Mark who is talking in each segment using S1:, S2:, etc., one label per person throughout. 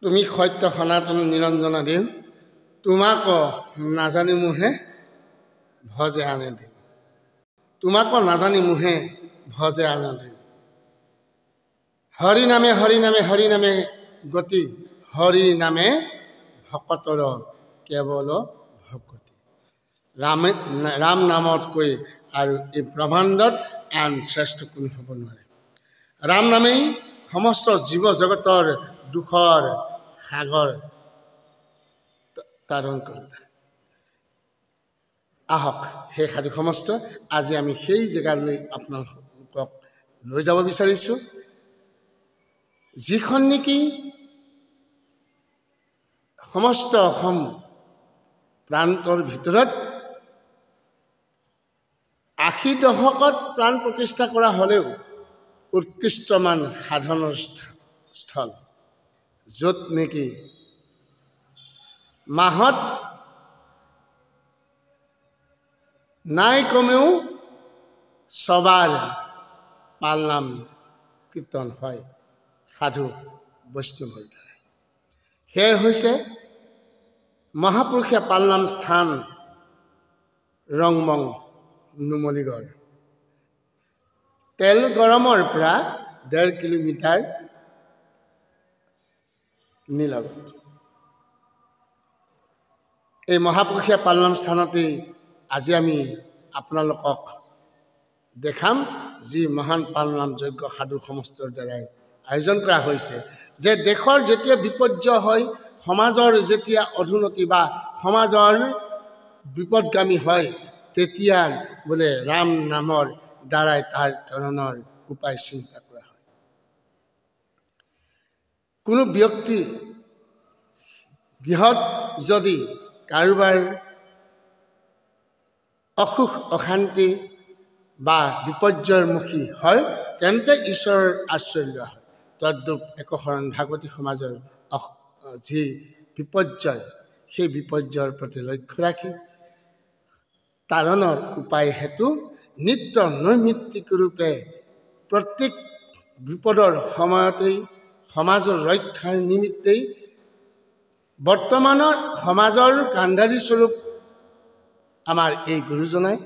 S1: তুমি সত্য সনাতন নিৰঞ্জনা দেও তোমাক নাজানি মোহে ভজে আনে দেও তোমাক নাজানি মোহে ভজে আনে দেও হৰি নামে হৰি নামে গতি হৰি নামে ভকতৰ কেৱল ভকতি ৰাম নামতকৈ আৰু এই ব্ৰহ্মাণ্ডত আন শ্ৰেষ্ঠ কোনো হ'ব নোৱাৰে ৰাম নামেই সমস্ত জীৱ জগতৰ দুখৰ সাগৰ তাৰণ কৰোঁতা আহক সেই সাধু সমস্ত আজি আমি সেই জেগালৈ আপোনালোকক লৈ যাব বিচাৰিছোঁ যিখন নেকি সমস্ত অসম প্ৰান্তৰ ভিতৰত ৮০ দশকত প্ৰাণ প্ৰতিষ্ঠা কৰা হ'লেও উৎকৃষ্টমান সাধনৰ স্থল য'ত নেকি মাহত নাই কমেও সবাৰ পালনাম কীৰ্তন হয় সাধু বৈষ্ণৱৰ দ্বাৰা সেয়া হৈছে মহাপুৰুষীয়া পালনাম স্থান ৰংমং নুমলীগড় তেল গৰমৰ পৰা ১.৫ কিলোমিটাৰ নিলগত এই মহাপুৰুষীয়া পালনাম স্থানতেই আজি আমি আপোনালোকক দেখাম যি মহান পালনাম যজ্ঞ সাধু সমস্তৰ দ্বাৰাই আয়োজন কৰা হৈছে যে দেশৰ যেতিয়া বিপৰ্যয় হয় সমাজৰ যেতিয়া অধুনতি বা সমাজৰ বিপদগামী হয় তেতিয়া বোলে ৰাম নামৰ দ্বাৰাই তাৰ তৰণৰ উপায় চিন্তা কৰা হয় কোনো ব্যক্তি বৃহৎ যদি কাৰোবাৰ অসুখ অশান্তি বা বিপৰ্যয়ৰ মুখী হয় তেন্তে ঈশ্বৰৰ আশ্ৰয় লোৱা হয় তদ্ৰূপ একশৰণ ভাগৱতী সমাজৰ যি বিপৰ্যয় সেই বিপৰ্যয়ৰ প্ৰতি লক্ষ্য ৰাখি তাৰণৰ উপায় হেতু নিত্য নৈমিত্তিক ৰূপে প্ৰত্যেক বিপদৰ সময়তেই সমাজৰ ৰক্ষাৰ নিমিত্তেই বৰ্তমানৰ সমাজৰ কাণ্ডাৰী স্বৰূপ আমাৰ এই গুৰুজনাই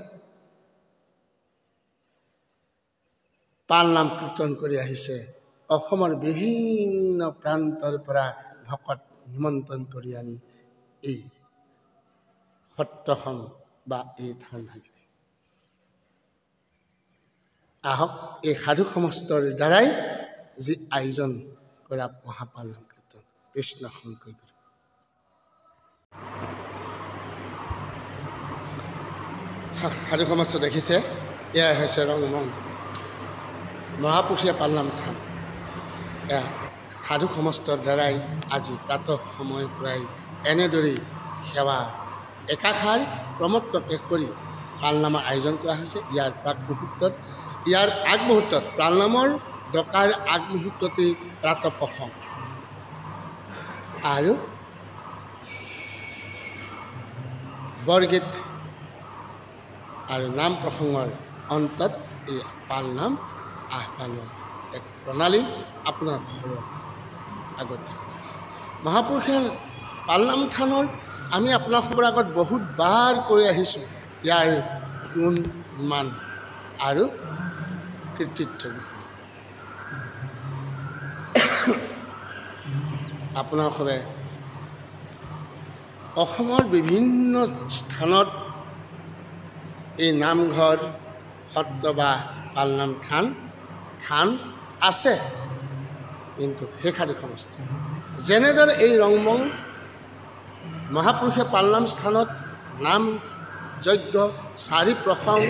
S1: পালনাম কীৰ্তন কৰি আহিছে অসমৰ বিভিন্ন প্ৰান্তৰ পৰা ভকত নিমন্ত্ৰণ কৰি আনি এই সত্ৰখন বা এই থান ভাগিলে আহক এই সাধু সমস্তৰ দ্বাৰাই যি আয়োজন কৰা মহাপালনাম কীৰ্তন কৃষ্ণ শংকৰ সাধু সমস্ত দেখিছে এয়াই হৈছে ৰংমং মহাপুৰুষীয়া পালনাম স্থান এয়া সাধু সমস্তৰ দ্বাৰাই আজি প্ৰাতঃ সময়ৰ পৰাই এনেদৰেই সেৱা একাষাৰ প্ৰমত্তকে কৰি পালনামৰ আয়োজন কৰা হৈছে ইয়াৰ আগমুহূৰ্তত পালনামৰ ডকাৰ আগমুহূৰ্ততেই প্ৰাতঃ প্ৰসং আৰু বৰগীত আৰু নাম প্ৰসংগৰ অন্তত এই পালনাম আহ্বানৰ এক প্ৰণালী আপোনাৰ আগত দেখা হৈছে মহাপুৰুষীয়া পালনাম থানৰ আমি আপোনালোকৰ আগত বহুত বাৰ কৈ আহিছোঁ ইয়াৰ গুণ মান আৰু কৃতিত্ব বিষয়ে আপোনালোকে অসমৰ বিভিন্ন স্থানত এই নামঘৰ সত্ৰ বা পালনাম থান আছে কিন্তু সেই সাধু সমষ্টি যেনেদৰে এই ৰংমং মহাপুৰুষে পালনাম স্থানত নাম যজ্ঞ চাৰি প্ৰসংগ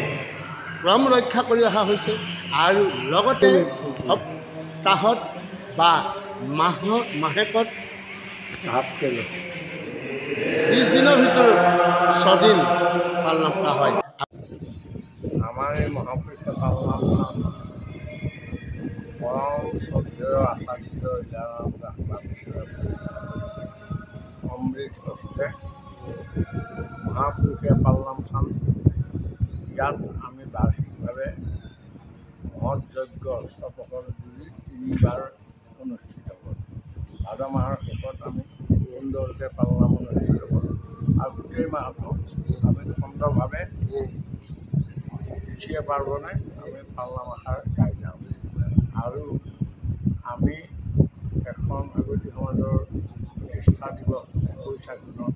S1: ক্ৰম ৰক্ষা কৰি অহা হৈছে আৰু লগতে সপ্তাহত বা মাহেকত 30 দিনৰ ভিতৰত 6 দিন পালনাম কৰা হয়
S2: আমাৰ এই মহাপুৰুষীয়া পালনাম থান পৰম শ্ৰদ্ধেয় আচাৰ্য জ্ঞানাৰাম দাস অমৃত হস্তে মহাপুৰুষীয়া পালনাম থান ইয়াত আমি বাৰ্ষিকভাৱে মহৎ যজ্ঞ অষ্টপ্ৰহৰ জুৰি 3 বাৰ অনুষ্ঠিত কৰোঁ ভাদ মাহৰ শেষত আমি সুন্দৰকৈ পালনাম অনুষ্ঠিত কৰোঁ আৰু গোটেই মাহটো আমি সুন্দৰভাৱে তিথিয়ে পাৰ্বণে আমি পালনাম এষাৰ গাই যাওঁ। আৰু আমি এখন আগতি সমাজৰ প্ৰতিষ্ঠা দিৱস 21 জুনত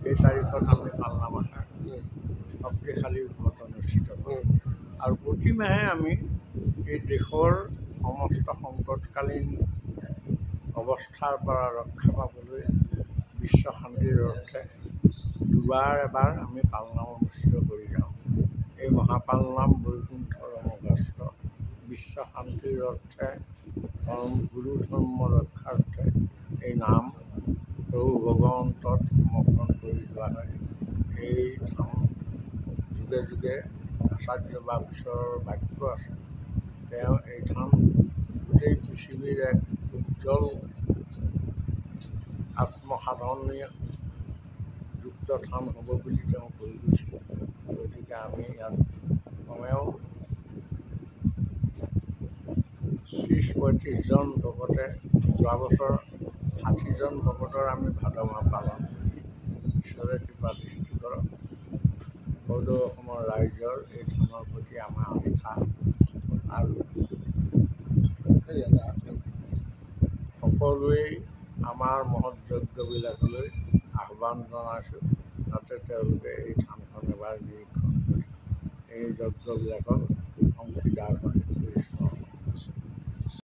S2: সেই তাৰিখত আমি পালনাম এষাৰ শক্তিশালী ৰূপত অনুষ্ঠিত কৰোঁ। আৰু প্ৰতিমাহে আমি এই দেশৰ সমস্ত সংকটকালীন অৱস্থাৰ পৰা ৰক্ষা পাবলৈ বিশ্ব শান্তিৰ অৰ্থে দুবাৰ এবাৰ আমি পালনাম অনুষ্ঠিত কৰি যাওঁ। এই মহাপালনাম বৈকুণ্ঠ ৰমগস্ত বিশ্ব শান্তিৰ অৰ্থে গুৰু ধৰ্ম ৰক্ষাৰ্থে এই নাম প্ৰভু ভগৱন্তত সমৰ্পণ কৰি যোৱা হয়। এই থান যুগে যুগে আচাৰ্য বা ঈশ্বৰৰ বাক্য আছে, তেওঁ এই থান গোটেই পৃথিৱীৰ এক উজ্জ্বল আত্মসাধনীয় যুক্ত থান হ'ব বুলি তেওঁ কৈ গৈছিল। গতিকে আমি ইয়াত কমেও 30-35জন ভকতে যোৱা বছৰ 60জন ভকতৰ আমি ভাদ মাহ পালন কৰিছোঁ। ঈশ্বৰে কৃপা দৃষ্টি কৰক। সদৌ অসমৰ ৰাইজৰ এই থানৰ প্ৰতি আমাৰ আস্থা আৰু সকলোৱেই আমাৰ মহৎ যজ্ঞবিলাকলৈ আহ্বান জনাইছোঁ, যাতে তেওঁলোকে এই থানখন এবাৰ নিৰীক্ষণ কৰি এই যজ্ঞবিলাকক অংশীদাৰ হয়। কৃষ্ণ